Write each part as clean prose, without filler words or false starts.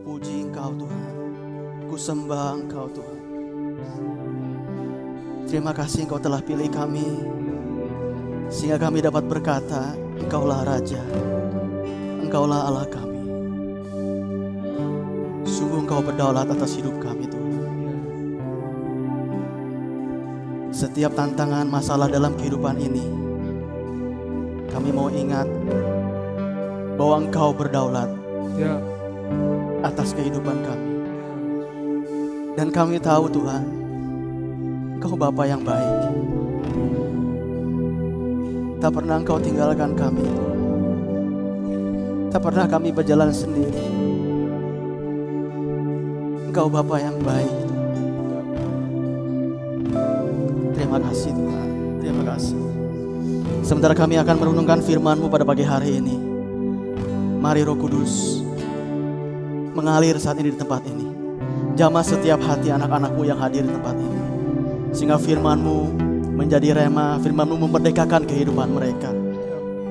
puji Engkau Tuhan. Ku sembah Engkau Tuhan. Terima kasih Engkau telah pilih kami, sehingga kami dapat berkata, Engkaulah Raja, Engkaulah Allah kami. Sungguh Engkau berdaulat atas hidup kami Tuhan. Setiap tantangan masalah dalam kehidupan ini, kami mau ingat bahwa Engkau berdaulat atas kehidupan kami. Dan kami tahu Tuhan, Engkau Bapa yang baik. Tak pernah Engkau tinggalkan kami. Tak pernah kami berjalan sendiri. Engkau Bapa yang baik. Terima kasih Tuhan. Terima kasih. Sementara kami akan merenungkan firman-Mu pada pagi hari ini, mari Roh Kudus mengalir saat ini di tempat ini. Jamah setiap hati anak-anak-Mu yang hadir di tempat ini, sehingga firman-Mu menjadi rema, firman-Mu memerdekakan kehidupan mereka.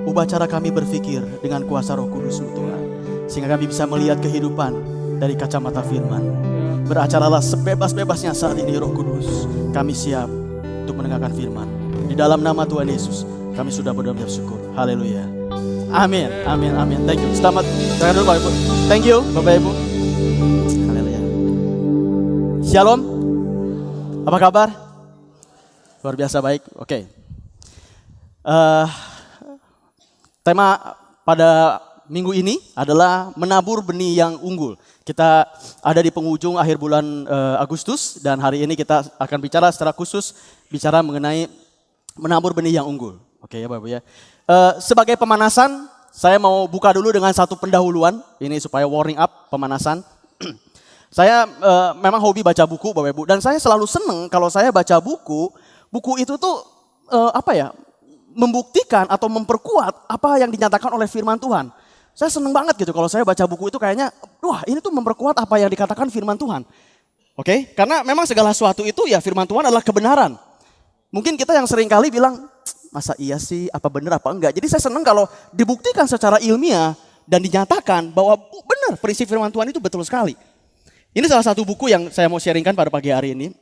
Ubah cara kami berpikir dengan kuasa Roh Kudus-Mu Tuhan, sehingga kami bisa melihat kehidupan dari kacamata firman. Beracaralah sebebas-bebasnya saat ini Roh Kudus. Kami siap untuk mendengarkan firman. Di dalam nama Tuhan Yesus kami sudah berdoa dan bersyukur. Haleluya. Amin, amin, amin. Thank you. Selamat datang dulu Bapak Ibu. Thank you Bapak Ibu. Haleluya. Shalom. Apa kabar? Luar biasa baik. Oke. Tema pada minggu ini adalah menabur benih yang unggul. Kita ada di penghujung akhir bulan Agustus, dan hari ini kita akan bicara secara khusus bicara mengenai menabur benih yang unggul. Oke ya Bapak ya. Sebagai pemanasan, saya mau buka dulu dengan satu pendahuluan. Ini supaya warming up, pemanasan. Saya memang hobi baca buku Bapak Ibu, dan saya selalu seneng kalau saya baca buku. Buku itu tuh membuktikan atau memperkuat apa yang dinyatakan oleh firman Tuhan. Saya seneng banget gitu kalau saya baca buku itu, kayaknya wah ini tuh memperkuat apa yang dikatakan firman Tuhan. Oke, karena memang segala sesuatu itu ya firman Tuhan adalah kebenaran. Mungkin kita yang sering kali bilang, masa iya sih, apa benar apa enggak. Jadi saya senang kalau dibuktikan secara ilmiah dan dinyatakan bahwa benar prinsip firman Tuhan itu betul sekali. Ini salah satu buku yang saya mau sharingkan pada pagi hari ini.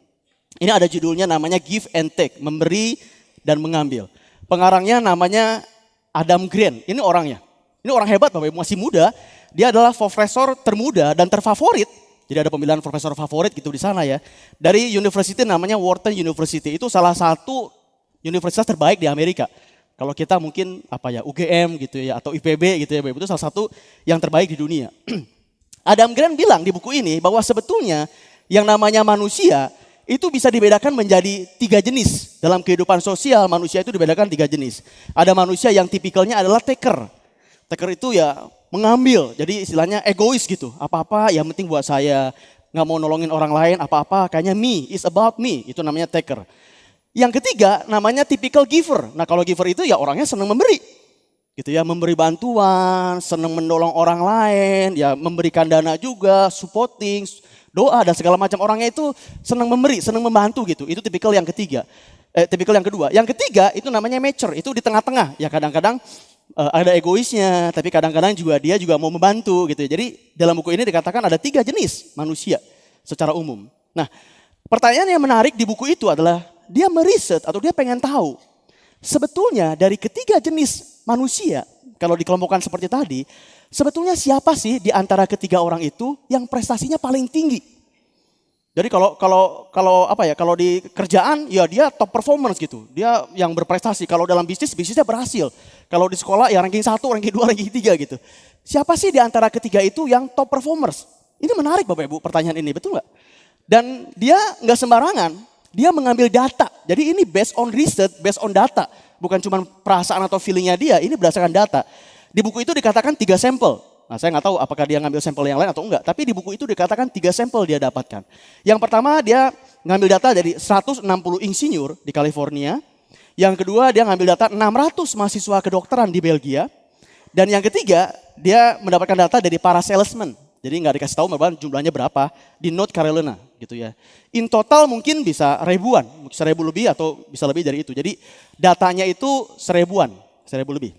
Ini ada judulnya namanya Give and Take, memberi dan mengambil. Pengarangnya namanya Adam Grant, ini orangnya. Ini orang hebat Bapak Ibu, masih muda. Dia adalah profesor termuda dan terfavorit. Jadi ada pemilihan profesor favorit gitu di sana ya. Dari university namanya Wharton University. Itu salah satu universitas terbaik di Amerika. Kalau kita mungkin UGM gitu ya atau IPB gitu ya, itu salah satu yang terbaik di dunia. Adam Grant bilang di buku ini bahwa sebetulnya yang namanya manusia itu bisa dibedakan menjadi 3 jenis. Dalam kehidupan sosial manusia itu dibedakan 3 jenis. Ada manusia yang tipikalnya adalah taker. Taker itu ya mengambil, jadi istilahnya egois gitu. Apa-apa yang penting buat saya, nggak mau nolongin orang lain, apa-apa kayaknya me, it's about me. Itu namanya taker. Yang ketiga namanya typical giver. Nah kalau giver itu ya orangnya senang memberi. Gitu ya, memberi bantuan, senang menolong orang lain, ya memberikan dana juga, supporting, doa dan segala macam. Orangnya itu senang memberi, senang membantu gitu. Itu tipikal yang ketiga. Tipikal yang kedua. Yang ketiga itu namanya mature, itu di tengah-tengah. Ya kadang-kadang ada egoisnya, tapi kadang-kadang juga dia juga mau membantu gitu. Jadi dalam buku ini dikatakan ada 3 jenis manusia secara umum. Nah, pertanyaan yang menarik di buku itu adalah dia meriset atau dia pengen tahu sebetulnya dari ketiga jenis manusia, kalau dikelompokkan seperti tadi, sebetulnya siapa sih di antara ketiga orang itu yang prestasinya paling tinggi? Jadi kalau di kerjaan ya dia top performance gitu. Dia yang berprestasi. Kalau dalam bisnisnya berhasil. Kalau di sekolah ya ranking 1, ranking 2, ranking 3 gitu. Siapa sih di antara ketiga itu yang top performers? Ini menarik Bapak Ibu pertanyaan ini, betul nggak? Dan dia nggak sembarangan. Dia mengambil data. Jadi ini based on research, based on data. Bukan cuma perasaan atau feelingnya dia, ini berdasarkan data. Di buku itu dikatakan 3 sampel. Nah saya nggak tahu apakah dia ngambil sampel yang lain atau enggak. Tapi di buku itu dikatakan 3 sampel dia dapatkan. Yang pertama dia ngambil data dari 160 insinyur di California. Yang kedua dia ngambil data 600 mahasiswa kedokteran di Belgia. Dan yang ketiga dia mendapatkan data dari para salesman. Jadi nggak dikasih tahu jumlahnya berapa di North Carolina gitu ya. In total mungkin bisa ribuan, 1000 lebih atau bisa lebih dari itu. Jadi datanya itu 1000 lebih.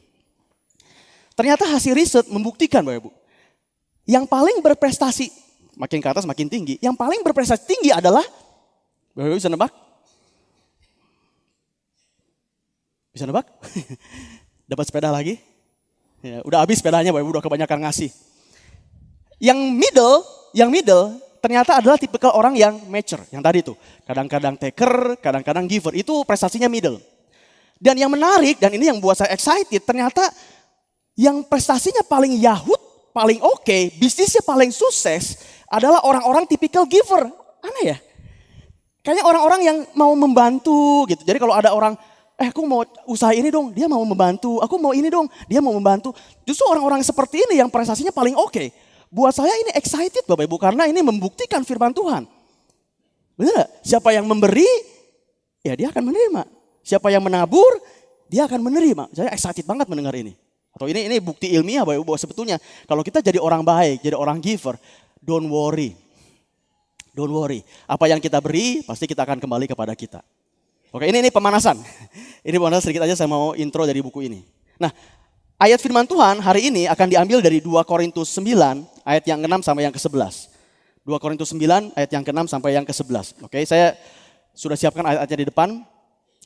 Ternyata hasil riset membuktikan Bapak Ibu, Yang paling berprestasi, makin ke atas makin tinggi. Yang paling berprestasi tinggi adalah, Bapak Ibu bisa nebak? Bisa nebak? Dapat sepeda lagi? Ya, udah habis sepedanya, Bapak Ibu udah kebanyakan ngasih. Yang middle ternyata adalah tipikal orang yang mature. Yang tadi tuh, kadang-kadang taker, kadang-kadang giver. Itu prestasinya middle. Dan yang menarik, dan ini yang buat saya excited, ternyata yang prestasinya paling yahut, paling oke, bisnisnya paling sukses adalah orang-orang tipikal giver. Aneh ya? Kayaknya orang-orang yang mau membantu gitu. Jadi kalau ada orang, aku mau usaha ini dong, dia mau membantu. Aku mau ini dong, dia mau membantu. Justru orang-orang seperti ini yang prestasinya paling oke. Buat saya ini excited Bapak Ibu, karena ini membuktikan firman Tuhan. Benar gak? Siapa yang memberi, ya dia akan menerima. Siapa yang menabur, dia akan menerima. Saya excited banget mendengar ini. Atau ini bukti ilmiah Bapak Ibu, bahwa sebetulnya kalau kita jadi orang baik, jadi orang giver, don't worry. Don't worry. Apa yang kita beri, pasti kita akan kembali kepada kita. Oke, ini pemanasan. Ini pemanasan sedikit aja, saya mau intro dari buku ini. Nah, ayat firman Tuhan hari ini akan diambil dari 2 Korintus 9 ayat yang ke-6 sampai yang ke-11. 2 Korintus 9 ayat yang ke-6 sampai yang ke-11. Oke, saya sudah siapkan ayat-ayatnya di depan.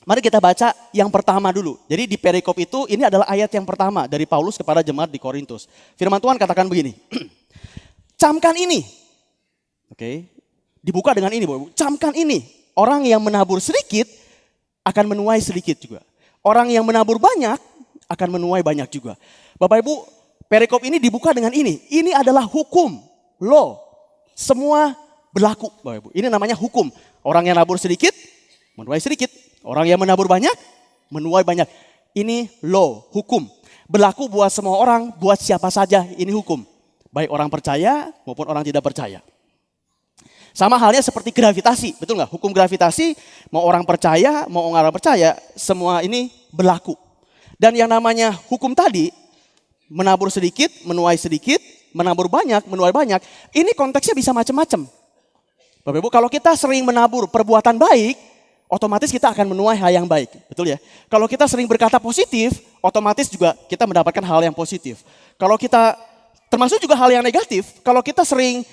Mari kita baca yang pertama dulu. Jadi di perikop itu ini adalah ayat yang pertama dari Paulus kepada jemaat di Korintus. Firman Tuhan katakan begini. Camkan ini. Oke, dibuka dengan ini Bapak Ibu. Camkan ini. Orang yang menabur sedikit akan menuai sedikit juga. Orang yang menabur banyak akan menuai banyak juga. Bapak Ibu, perikop ini dibuka dengan ini. Ini adalah hukum, law. Semua berlaku Bapak Ibu. Ini namanya hukum. Orang yang nabur sedikit, menuai sedikit. Orang yang menabur banyak, menuai banyak. Ini law, hukum. Berlaku buat semua orang, buat siapa saja ini hukum. Baik orang percaya maupun orang tidak percaya. Sama halnya seperti gravitasi, betul nggak? Hukum gravitasi, mau orang percaya, mau orang percaya, semua ini berlaku. Dan yang namanya hukum tadi, menabur sedikit, menuai sedikit, menabur banyak, menuai banyak. Ini konteksnya bisa macam-macam. Bapak Ibu, kalau kita sering menabur perbuatan baik, otomatis kita akan menuai hal yang baik. Betul ya? Kalau kita sering berkata positif, otomatis juga kita mendapatkan hal yang positif. Kalau kita, termasuk juga hal yang negatif, kalau kita sering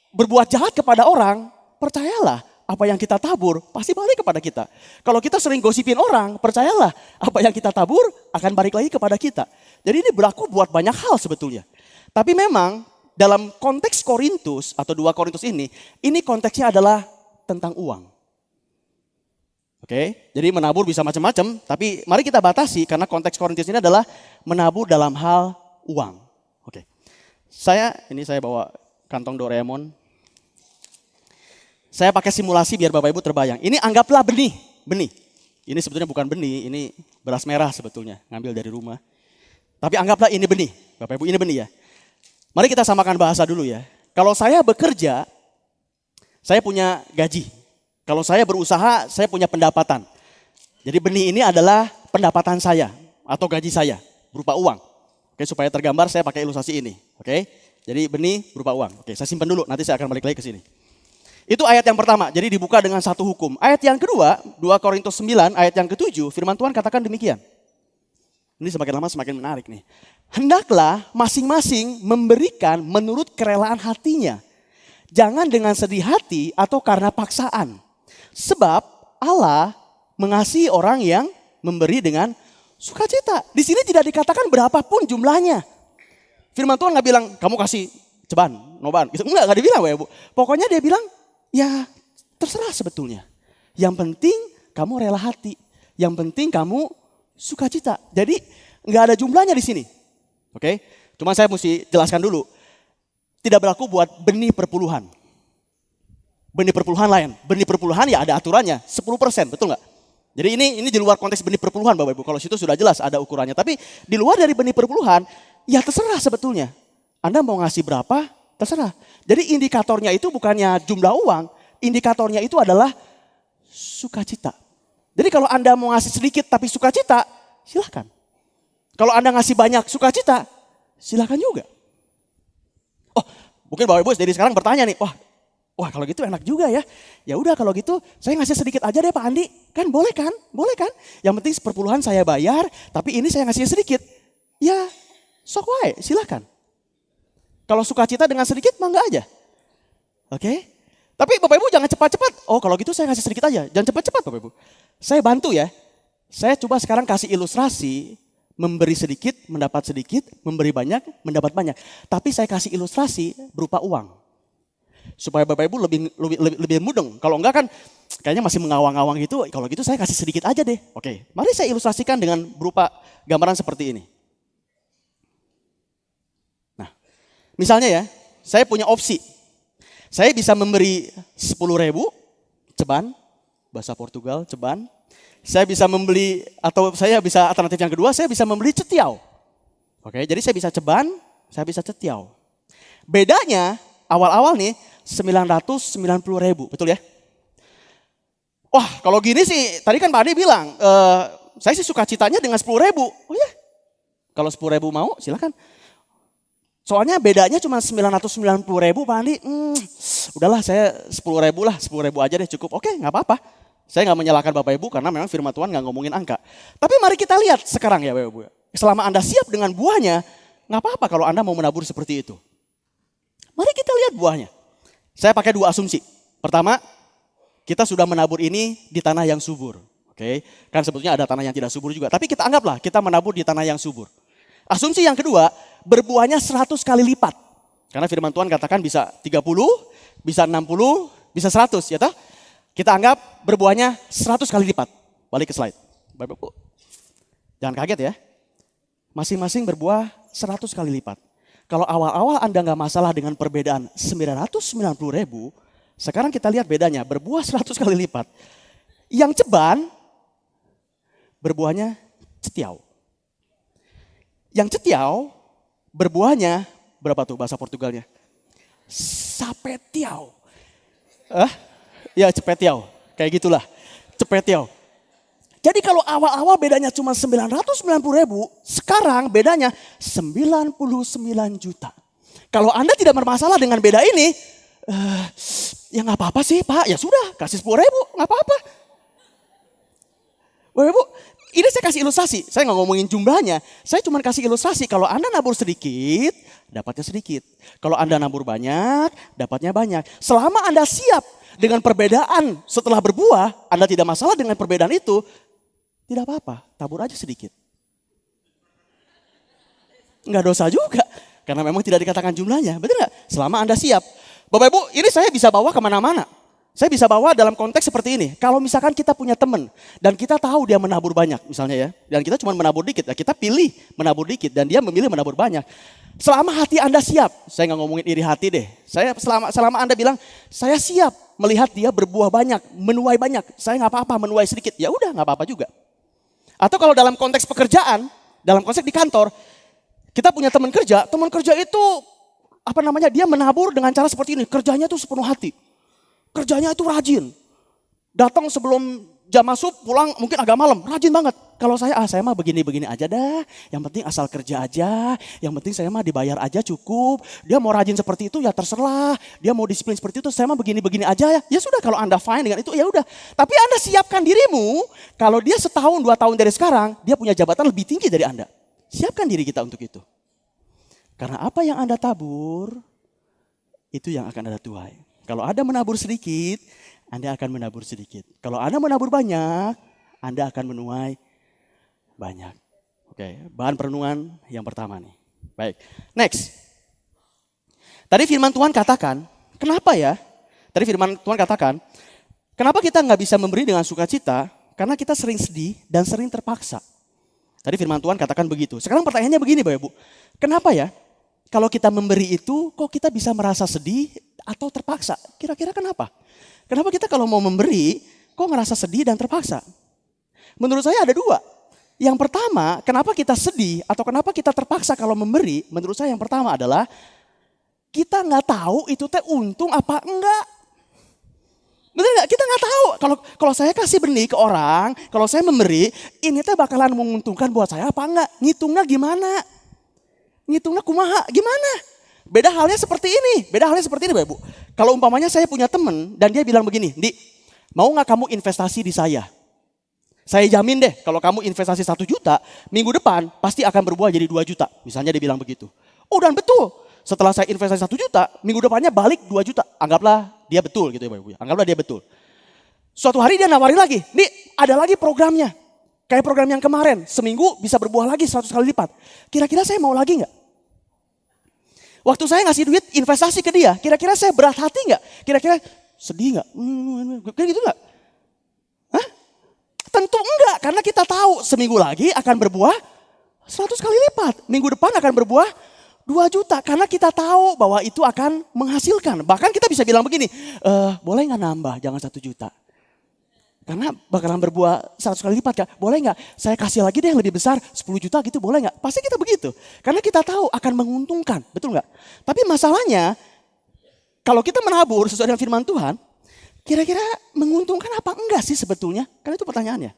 berbuat jahat kepada orang, percayalah apa yang kita tabur pasti balik kepada kita. Kalau kita sering gosipin orang, percayalah apa yang kita tabur akan balik lagi kepada kita. Jadi ini berlaku buat banyak hal sebetulnya. Tapi memang dalam konteks Korintus atau 2 Korintus ini konteksnya adalah tentang uang. Oke, jadi menabur bisa macam-macam, tapi mari kita batasi karena konteks Korintus ini adalah menabur dalam hal uang. Oke, saya bawa kantong Doraemon. Saya pakai simulasi biar Bapak Ibu terbayang. Ini anggaplah benih. Ini sebetulnya bukan benih, ini beras merah sebetulnya, ngambil dari rumah. Tapi anggaplah ini benih, Bapak Ibu ini benih ya. Mari kita samakan bahasa dulu ya. Kalau saya bekerja, saya punya gaji. Kalau saya berusaha, saya punya pendapatan. Jadi benih ini adalah pendapatan saya atau gaji saya berupa uang. Oke, supaya tergambar saya pakai ilustrasi ini. Oke, jadi benih berupa uang. Oke, saya simpan dulu, nanti saya akan balik lagi ke sini. Itu ayat yang pertama, jadi dibuka dengan satu hukum. Ayat yang kedua, 2 Korintus 9 ayat yang ke-7, firman Tuhan katakan demikian. Ini semakin lama semakin menarik nih. Hendaklah masing-masing memberikan menurut kerelaan hatinya. Jangan dengan sedih hati atau karena paksaan. Sebab Allah mengasihi orang yang memberi dengan sukacita. Di sini tidak dikatakan berapapun jumlahnya. Firman Tuhan nggak bilang kamu kasih ceban, noban. Enggak dibilang ya Bu. Pokoknya dia bilang ya terserah sebetulnya. Yang penting kamu rela hati. Yang penting kamu sukacita. Jadi nggak ada jumlahnya di sini. Oke? Cuma saya mesti jelaskan dulu. Tidak berlaku buat benih perpuluhan. Benih perpuluhan lain. Benih perpuluhan ya ada aturannya. 10%, betul nggak? Jadi ini di luar konteks benih perpuluhan Bapak Ibu. Kalau situ sudah jelas ada ukurannya. Tapi di luar dari benih perpuluhan, ya terserah sebetulnya. Anda mau ngasih berapa, terserah. Jadi indikatornya itu bukannya jumlah uang. Indikatornya itu adalah sukacita. Jadi kalau Anda mau ngasih sedikit tapi sukacita, silahkan. Kalau Anda ngasih banyak sukacita, silahkan juga. Oh, mungkin Bapak Ibu dari sekarang bertanya nih, Wah kalau gitu enak juga ya. Ya udah kalau gitu saya ngasih sedikit aja deh Pak Andi. Kan boleh kan? Boleh kan? Yang penting seperpuluhan saya bayar, tapi ini saya ngasih sedikit. Ya sok wae, silakan. Kalau sukacita dengan sedikit, mah enggak aja. Oke? Tapi Bapak Ibu jangan cepat-cepat. Oh kalau gitu saya kasih sedikit aja. Jangan cepat-cepat Bapak Ibu. Saya bantu ya. Saya coba sekarang kasih ilustrasi. Memberi sedikit, mendapat sedikit. Memberi banyak, mendapat banyak. Tapi saya kasih ilustrasi berupa uang. Supaya Bapak Ibu lebih mudeng. Kalau enggak kan kayaknya masih mengawang-awang gitu. Kalau gitu saya kasih sedikit aja deh. Oke, mari saya ilustrasikan dengan berupa gambaran seperti ini. Nah, misalnya ya, saya punya opsi. Saya bisa memberi 10.000 ceban, bahasa Portugal ceban. Saya bisa membeli, atau saya bisa alternatif yang kedua, saya bisa membeli cetiau. Oke, jadi saya bisa ceban, saya bisa cetiau. Bedanya awal-awal nih 990.000, betul ya? Wah kalau gini sih, tadi kan Pak Ade bilang, saya sih suka citanya dengan 10.000. Oh ya, kalau 10.000 mau silakan. Soalnya bedanya cuma 990.000 Pak Andi. Udahlah saya 10.000 lah, 10.000 aja deh cukup. Oke nggak apa-apa. Saya nggak menyalahkan Bapak Ibu karena memang firman Tuhan nggak ngomongin angka. Tapi mari kita lihat sekarang ya Bapak Ibu. Selama Anda siap dengan buahnya, nggak apa-apa kalau Anda mau menabur seperti itu. Mari kita lihat buahnya. Saya pakai dua asumsi. Pertama, kita sudah menabur ini di tanah yang subur. Oke, kan sebetulnya ada tanah yang tidak subur juga. Tapi kita anggaplah kita menabur di tanah yang subur. Asumsi yang kedua, berbuahnya 100 kali lipat. Karena firman Tuhan katakan bisa 30, bisa 60, bisa 100 ya toh. Kita anggap berbuahnya 100 kali lipat. Balik ke slide. Bapak Ibu. Jangan kaget ya. Masing-masing berbuah 100 kali lipat. Kalau awal-awal Anda nggak masalah dengan perbedaan 990.000, sekarang kita lihat bedanya, berbuah 100 kali lipat. Yang ceban, berbuahnya cetiau. Yang cetiau, berbuahnya, berapa tuh bahasa Portugalnya? Sapetiau. Ya cepetiau, kayak gitulah, cepetiau. Jadi kalau awal-awal bedanya cuma 990.000, sekarang bedanya 99 juta. Kalau Anda tidak bermasalah dengan beda ini, ya nggak apa-apa sih Pak, ya sudah kasih 10.000, nggak apa-apa. Bapak-Ibu, ini saya kasih ilustrasi, saya nggak ngomongin jumlahnya, saya cuma kasih ilustrasi kalau Anda nabur sedikit, dapatnya sedikit. Kalau Anda nabur banyak, dapatnya banyak. Selama Anda siap dengan perbedaan setelah berbuah, Anda tidak masalah dengan perbedaan itu, tidak apa-apa, tabur aja sedikit. Enggak dosa juga, karena memang tidak dikatakan jumlahnya, betul nggak? Selama Anda siap. Bapak Ibu, ini saya bisa bawa kemana-mana. Saya bisa bawa dalam konteks seperti ini. Kalau misalkan kita punya teman dan kita tahu dia menabur banyak misalnya ya. Dan kita cuma menabur dikit, ya kita pilih menabur dikit dan dia memilih menabur banyak. Selama hati Anda siap, saya nggak ngomongin iri hati deh. Saya selama Anda bilang, saya siap melihat dia berbuah banyak, menuai banyak. Saya nggak apa-apa menuai sedikit, ya udah nggak apa-apa juga. Atau kalau dalam konteks pekerjaan, dalam konteks di kantor, kita punya teman kerja itu dia menabur dengan cara seperti ini, kerjanya tuh sepenuh hati. Kerjanya itu rajin. Datang sebelum jam masuk, pulang mungkin agak malam, rajin banget. Kalau saya mah begini-begini aja dah. Yang penting asal kerja aja, yang penting saya mah dibayar aja cukup. Dia mau rajin seperti itu ya terserah. Dia mau disiplin seperti itu, saya mah begini-begini aja ya. Ya sudah kalau Anda fine dengan itu ya udah. Tapi Anda siapkan dirimu, kalau dia setahun 2 tahun dari sekarang, dia punya jabatan lebih tinggi dari Anda. Siapkan diri kita untuk itu. Karena apa yang Anda tabur, itu yang akan Anda tuai. Kalau Anda menabur sedikit, Anda akan menabur sedikit. Kalau Anda menabur banyak, Anda akan menuai banyak. Oke, bahan perenungan yang pertama nih. Baik, next. Tadi firman Tuhan katakan, kenapa ya? Tadi firman Tuhan katakan, kenapa kita nggak bisa memberi dengan sukacita? Karena kita sering sedih dan sering terpaksa. Tadi firman Tuhan katakan begitu. Sekarang pertanyaannya begini Bapak Ibu. Kenapa ya? Kalau kita memberi itu, kok kita bisa merasa sedih atau terpaksa? Kira-kira kenapa? Kenapa kita kalau mau memberi, kok ngerasa sedih dan terpaksa? Menurut saya ada 2. Yang pertama, kenapa kita sedih atau kenapa kita terpaksa kalau memberi? Menurut saya yang pertama adalah, kita nggak tahu itu teh untung apa enggak. Betul nggak? Kita nggak tahu. Kalau saya kasih benih ke orang, kalau saya memberi, ini teh bakalan menguntungkan buat saya apa enggak? Ngitungnya gimana? Ngitungnya kumaha, gimana? Beda halnya seperti ini, Bapak Ibu. Kalau umpamanya saya punya teman dan dia bilang begini, Di, mau gak kamu investasi di saya? Saya jamin deh kalau kamu investasi 1 juta, minggu depan pasti akan berbuah jadi 2 juta. Misalnya dia bilang begitu. Oh dan betul, setelah saya investasi 1 juta, minggu depannya balik 2 juta. Anggaplah dia betul gitu ya Bapak Ibu. Anggaplah dia betul. Suatu hari dia nawarin lagi, nih ada lagi programnya. Kayak program yang kemarin, seminggu bisa berbuah lagi 100 kali lipat. Kira-kira saya mau lagi nggak? Waktu saya ngasih duit investasi ke dia, kira-kira saya berat hati nggak? Kira-kira sedih nggak? Kayak gitu nggak? Hah? Tentu enggak, karena kita tahu seminggu lagi akan berbuah 100 kali lipat. Minggu depan akan berbuah 2 juta. Karena kita tahu bahwa itu akan menghasilkan. Bahkan kita bisa bilang begini, boleh nggak nambah, jangan 1 juta. Karena bakalan berbuah 100 kali lipat, Kak. Boleh nggak saya kasih lagi deh yang lebih besar, 10 juta gitu, boleh nggak? Pasti kita begitu. Karena kita tahu akan menguntungkan, betul nggak? Tapi masalahnya, kalau kita menabur sesuai dengan firman Tuhan, kira-kira menguntungkan apa enggak sih sebetulnya? Kan itu pertanyaannya.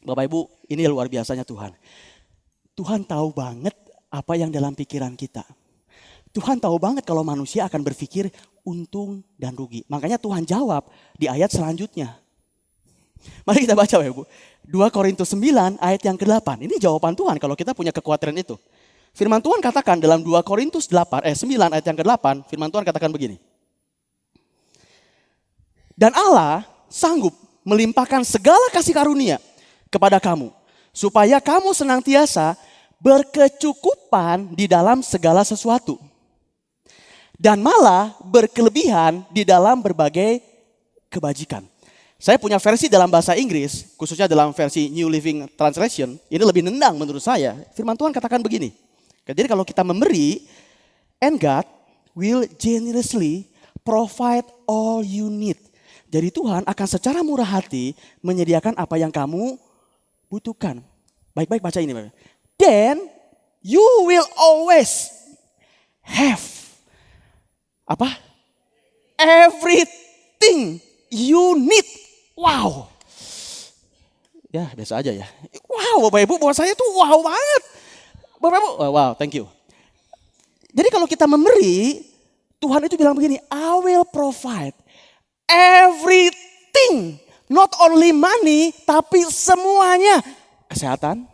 Bapak Ibu, ini luar biasanya Tuhan. Tuhan tahu banget apa yang dalam pikiran kita. Tuhan tahu banget kalau manusia akan berpikir untung dan rugi. Makanya Tuhan jawab di ayat selanjutnya. Mari kita baca Bapak Ibu. 2 Korintus 9 ayat yang ke-8. Ini jawaban Tuhan kalau kita punya kekhawatiran itu. Firman Tuhan katakan dalam 2 Korintus 9 ayat yang ke-8. Firman Tuhan katakan begini. Dan Allah sanggup melimpahkan segala kasih karunia kepada kamu, supaya kamu senantiasa berkecukupan di dalam segala sesuatu, dan malah berkelebihan di dalam berbagai kebajikan. Saya punya versi dalam bahasa Inggris, khususnya dalam versi New Living Translation, ini lebih nendang menurut saya. Firman Tuhan katakan begini, jadi kalau kita memberi, and God will generously provide all you need. Jadi Tuhan akan secara murah hati menyediakan apa yang kamu butuhkan. Baik-baik baca ini. Then you will always have apa? Everything you need. Wow. Ya biasa aja ya. Wow Bapak Ibu, buat saya tuh wow banget. Bapak Ibu, wow thank you. Jadi kalau kita memberi, Tuhan itu bilang begini, I will provide everything. Not only money, tapi semuanya. Kesehatan,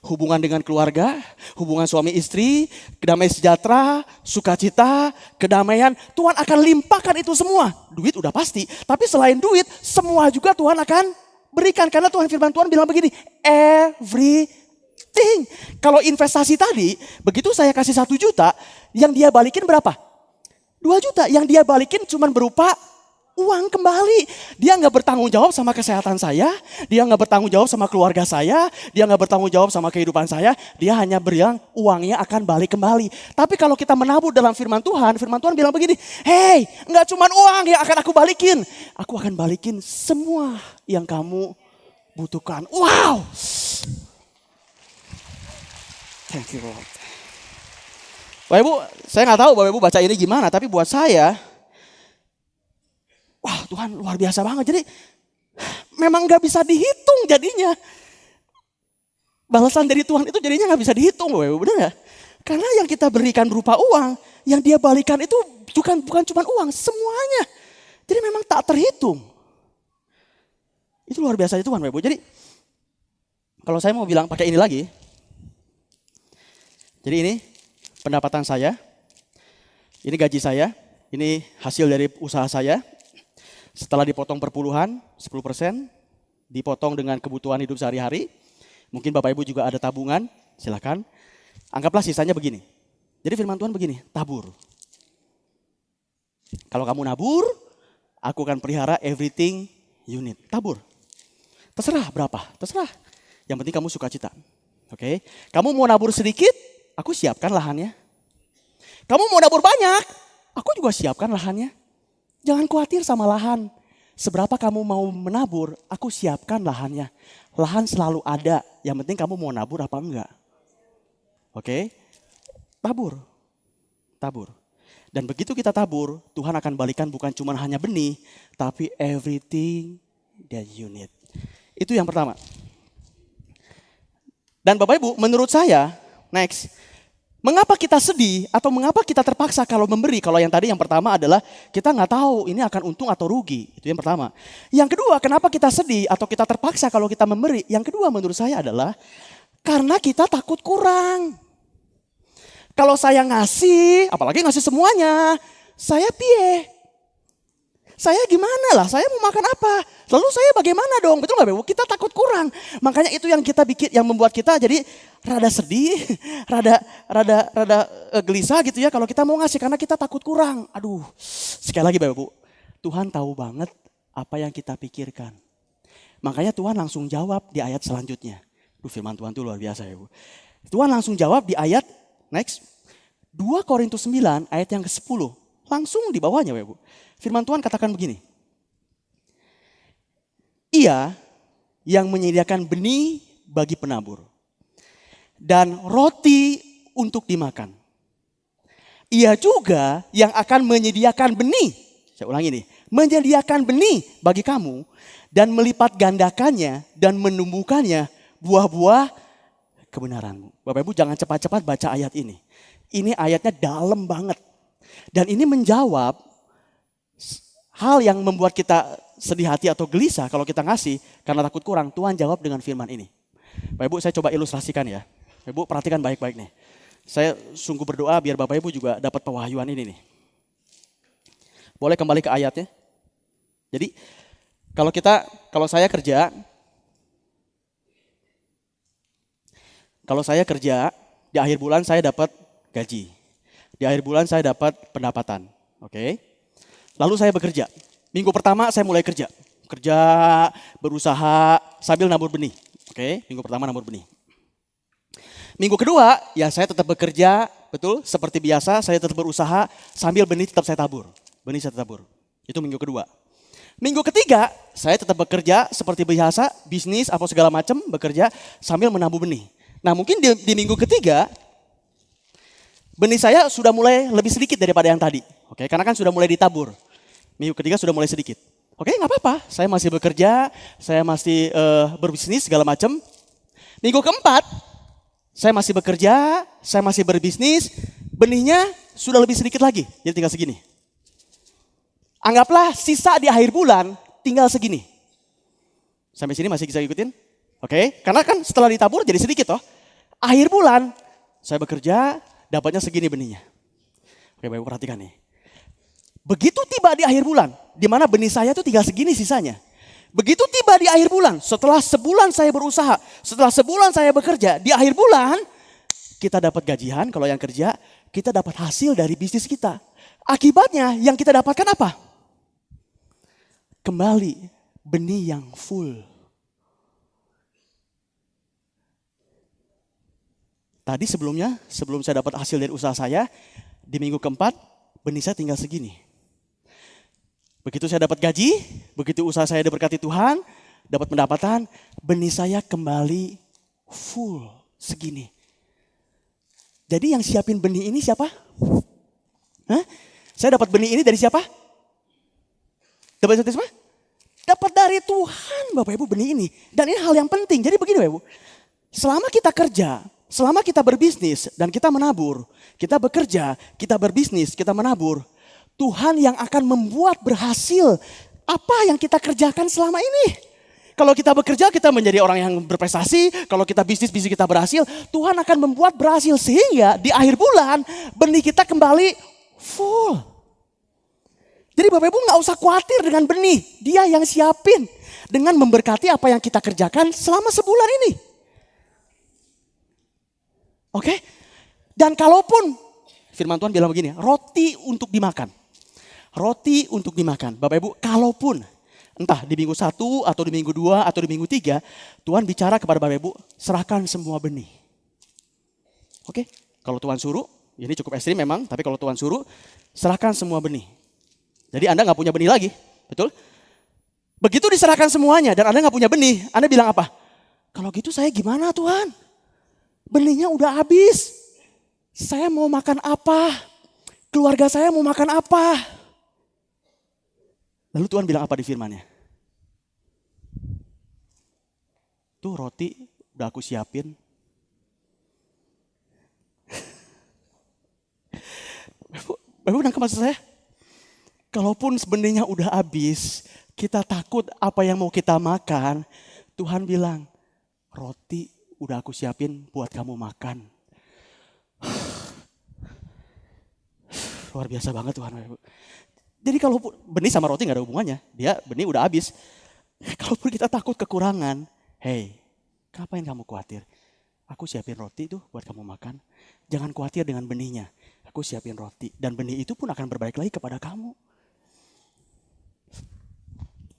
hubungan dengan keluarga, hubungan suami istri, damai sejahtera, sukacita, kedamaian. Tuhan akan limpahkan itu semua. Duit udah pasti, tapi selain duit, semua juga Tuhan akan berikan. Karena Tuhan firman Tuhan bilang begini, everything. Kalau investasi tadi, begitu saya kasih 1 juta, yang dia balikin berapa? 2 juta. Yang dia balikin cuma berupa uang kembali. Dia nggak bertanggung jawab sama kesehatan saya, dia nggak bertanggung jawab sama keluarga saya, dia nggak bertanggung jawab sama kehidupan saya. Dia hanya bilang uangnya akan balik kembali. Tapi kalau kita menabur dalam firman Tuhan bilang begini, hey, nggak cuma uang yang akan aku balikin, aku akan balikin semua yang kamu butuhkan. Wow, thank you Lord. Bapak Ibu, saya nggak tahu Bapak Ibu baca ini gimana, tapi buat saya, wah Tuhan luar biasa banget. Jadi memang gak bisa dihitung jadinya. Balasan dari Tuhan itu jadinya gak bisa dihitung loh, bener gak? Karena yang kita berikan berupa uang, yang dia balikan itu bukan cuma uang, semuanya. Jadi memang tak terhitung. Itu luar biasa Tuhan Bapak Ibu. Jadi kalau saya mau bilang pakai ini lagi. Jadi ini pendapatan saya, ini gaji saya, ini hasil dari usaha saya. Setelah dipotong perpuluhan, 10%, dipotong dengan kebutuhan hidup sehari-hari. Mungkin Bapak Ibu juga ada tabungan, silakan. Anggaplah sisanya begini. Jadi firman Tuhan begini, tabur. Kalau kamu nabur, aku akan pelihara everything you need. Tabur. Terserah berapa, terserah. Yang penting kamu sukacita. Oke? Kamu mau nabur sedikit, aku siapkan lahannya. Kamu mau nabur banyak, aku juga siapkan lahannya. Jangan khawatir sama lahan. Seberapa kamu mau menabur, aku siapkan lahannya. Lahan selalu ada. Yang penting kamu mau nabur apa enggak. Oke? Tabur. Tabur. Dan begitu kita tabur, Tuhan akan balikan bukan cuma hanya benih, tapi everything that you need. Itu yang pertama. Dan Bapak Ibu, menurut saya, next, mengapa kita sedih atau mengapa kita terpaksa kalau memberi? Kalau yang tadi yang pertama adalah kita nggak tahu ini akan untung atau rugi. Itu yang pertama. Yang kedua, kenapa kita sedih atau kita terpaksa kalau kita memberi? Yang kedua menurut saya adalah karena kita takut kurang. Kalau saya ngasih, apalagi ngasih semuanya, saya piye? Saya gimana lah, saya mau makan apa? Lalu saya bagaimana dong, betul gak Bapak Ibu? Kita takut kurang. Makanya itu yang kita bikin, yang membuat kita jadi rada sedih, rada gelisah gitu ya. Kalau kita mau ngasih karena kita takut kurang. Aduh, sekali lagi Bapak Ibu, Tuhan tahu banget apa yang kita pikirkan. Makanya Tuhan langsung jawab di ayat selanjutnya. Firman Tuhan itu luar biasa ya Bu. Tuhan langsung jawab di ayat next. 2 Korintus 9 ayat yang ke-10. Langsung di bawahnya ya Bu. Firman Tuhan katakan begini. Ia yang menyediakan benih bagi penabur. Dan roti untuk dimakan. Ia juga yang akan menyediakan benih. Saya ulangi nih. Menyediakan benih bagi kamu. Dan melipat gandakannya dan menumbuhkannya buah-buah kebenaranmu. Bapak Ibu jangan cepat-cepat baca ayat ini. Ini ayatnya dalam banget. Dan ini menjawab hal yang membuat kita sedih hati atau gelisah kalau kita ngasih karena takut kurang. Tuhan jawab dengan firman ini. Bapak Ibu saya coba ilustrasikan ya. Bapak Ibu perhatikan baik-baik nih. Saya sungguh berdoa biar Bapak Ibu juga dapat pewahyuan ini nih. Boleh kembali ke ayatnya. Jadi kalau saya kerja di akhir bulan saya dapat gaji. Di akhir bulan saya dapat pendapatan. Oke. Lalu saya bekerja. Minggu pertama saya mulai kerja. Kerja, berusaha sambil nabur benih. Oke, minggu pertama nabur benih. Minggu kedua ya saya tetap bekerja, betul, seperti biasa saya tetap berusaha sambil benih tetap saya tabur. Benih saya tabur. Itu minggu kedua. Minggu ketiga saya tetap bekerja seperti biasa, bisnis apa segala macam, bekerja sambil menabur benih. Nah mungkin di minggu ketiga benih saya sudah mulai lebih sedikit daripada yang tadi. Oke, karena kan sudah mulai ditabur. Minggu ketiga sudah mulai sedikit. Oke, nggak apa-apa. Saya masih bekerja, saya masih berbisnis segala macam. Minggu keempat, saya masih bekerja, saya masih berbisnis. Benihnya sudah lebih sedikit lagi, jadi tinggal segini. Anggaplah sisa di akhir bulan tinggal segini. Sampai sini masih bisa ikutin? Oke, karena kan setelah ditabur jadi sedikit toh. Akhir bulan saya bekerja, dapatnya segini benihnya. Oke, Bapak perhatikan nih. Begitu tiba di akhir bulan, di mana benih saya itu tinggal segini sisanya. Begitu tiba di akhir bulan, setelah sebulan saya berusaha, setelah sebulan saya bekerja, di akhir bulan kita dapat gajian, kalau yang kerja, kita dapat hasil dari bisnis kita. Akibatnya yang kita dapatkan apa? Kembali benih yang full. Tadi sebelum saya dapat hasil dari usaha saya, di minggu keempat benih saya tinggal segini. Begitu saya dapat gaji, begitu usaha saya diberkati Tuhan, dapat pendapatan, benih saya kembali full segini. Jadi yang siapin benih ini siapa? Hah? Saya dapat benih ini dari siapa? Dapat dari siapa? Dapat dari Tuhan Bapak Ibu benih ini. Dan ini hal yang penting. Jadi begini Bapak Ibu, selama kita kerja, selama kita berbisnis dan kita menabur, kita bekerja, kita berbisnis, kita menabur, Tuhan yang akan membuat berhasil apa yang kita kerjakan selama ini. Kalau kita bekerja kita menjadi orang yang berprestasi, kalau kita bisnis kita berhasil, Tuhan akan membuat berhasil sehingga di akhir bulan benih kita kembali full. Jadi Bapak Ibu gak usah khawatir dengan benih, Dia yang siapin dengan memberkati apa yang kita kerjakan selama sebulan ini. Oke? Dan kalaupun firman Tuhan bilang begini, roti untuk dimakan. Roti untuk dimakan. Bapak Ibu, kalaupun entah di minggu 1 atau di minggu 2 atau di minggu 3, Tuhan bicara kepada Bapak Ibu, serahkan semua benih. Oke? Kalau Tuhan suruh, ini cukup ekstrim memang, tapi kalau Tuhan suruh, serahkan semua benih. Jadi Anda gak punya benih lagi, betul? Begitu diserahkan semuanya dan Anda gak punya benih, Anda bilang apa? Kalau gitu saya gimana Tuhan? Benihnya udah habis. Saya mau makan apa? Keluarga saya mau makan apa? Lalu Tuhan bilang apa di firman-Nya? Tuh roti udah aku siapin. Bapak nangkep maksud saya? Kalaupun sebenarnya udah habis, kita takut apa yang mau kita makan, Tuhan bilang, roti udah aku siapin buat kamu makan. luar biasa banget Tuhan. Jadi kalau benih sama roti gak ada hubungannya. Benih udah habis. Kalaupun kita takut kekurangan, hey, ngapain kamu khawatir? Aku siapin roti tuh buat kamu makan. Jangan khawatir dengan benihnya. Aku siapin roti. Dan benih itu pun akan berbalik lagi kepada kamu.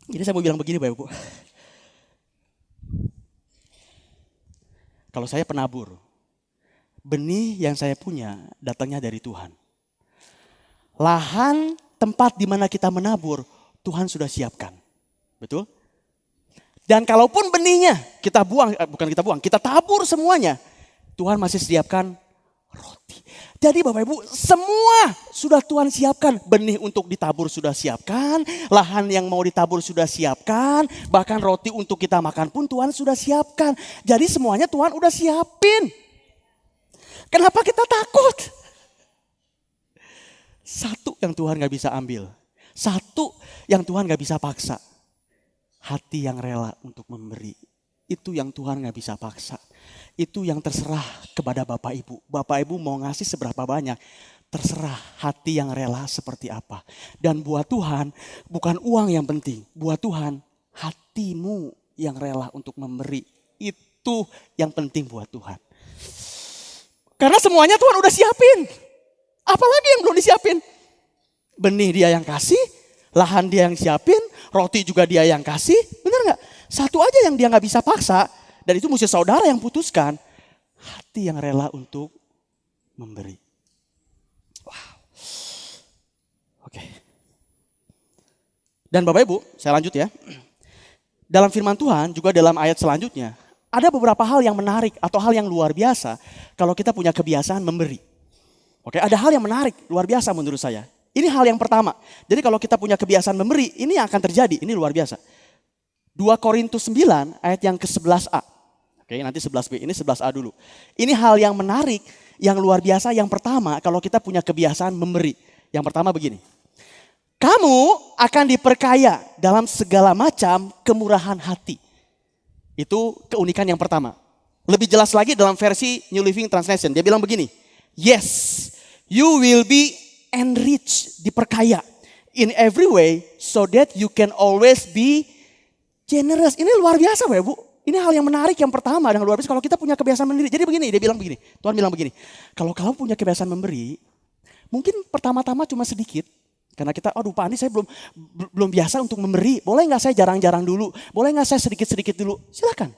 Jadi saya mau bilang begini Bapak Ibu. Kalau saya penabur, benih yang saya punya datangnya dari Tuhan. Lahan tempat di mana kita menabur, Tuhan sudah siapkan. Betul? Dan kalaupun benihnya kita buang, kita tabur semuanya. Tuhan masih siapkan roti. Jadi Bapak Ibu, semua sudah Tuhan siapkan. Benih untuk ditabur sudah siapkan, lahan yang mau ditabur sudah siapkan, bahkan roti untuk kita makan pun Tuhan sudah siapkan. Jadi semuanya Tuhan udah siapin. Kenapa kita takut? Satu yang Tuhan gak bisa ambil. Satu yang Tuhan gak bisa paksa. Hati yang rela untuk memberi. Itu yang Tuhan gak bisa paksa. Itu yang terserah kepada Bapak Ibu. Bapak Ibu mau ngasih seberapa banyak. Terserah hati yang rela seperti apa. Dan buat Tuhan bukan uang yang penting. Buat Tuhan hatimu yang rela untuk memberi. Itu yang penting buat Tuhan. Karena semuanya Tuhan udah siapin. Apalagi yang belum disiapin? Benih dia yang kasih, lahan dia yang siapin, roti juga dia yang kasih. Benar gak? Satu aja yang dia gak bisa paksa. Dan itu mesti saudara yang putuskan. Hati yang rela untuk memberi. Wow. Oke. Dan Bapak Ibu, saya lanjut ya. Dalam firman Tuhan, juga dalam ayat selanjutnya. Ada beberapa hal yang menarik atau hal yang luar biasa. Kalau kita punya kebiasaan memberi. Oke, ada hal yang menarik, luar biasa menurut saya. Ini hal yang pertama. Jadi kalau kita punya kebiasaan memberi, ini yang akan terjadi. Ini luar biasa. 2 Korintus 9 ayat yang ke-11a. Oke, nanti 11b, ini 11a dulu. Ini hal yang menarik, yang luar biasa. Yang pertama, kalau kita punya kebiasaan memberi. Yang pertama begini. Kamu akan diperkaya dalam segala macam kemurahan hati. Itu keunikan yang pertama. Lebih jelas lagi dalam versi New Living Translation. Dia bilang begini. Yes, you will be enriched, diperkaya. In every way, so that you can always be generous. Ini luar biasa Bapak Ibu. Ini hal yang menarik yang pertama dan luar biasa kalau kita punya kebiasaan memberi. Jadi begini, dia bilang begini. Tuhan bilang begini. Kalau kamu punya kebiasaan memberi, mungkin pertama-tama cuma sedikit. Karena kita, Pak Andi saya belum biasa untuk memberi. Boleh gak saya jarang-jarang dulu? Boleh gak saya sedikit-sedikit dulu? Silakan.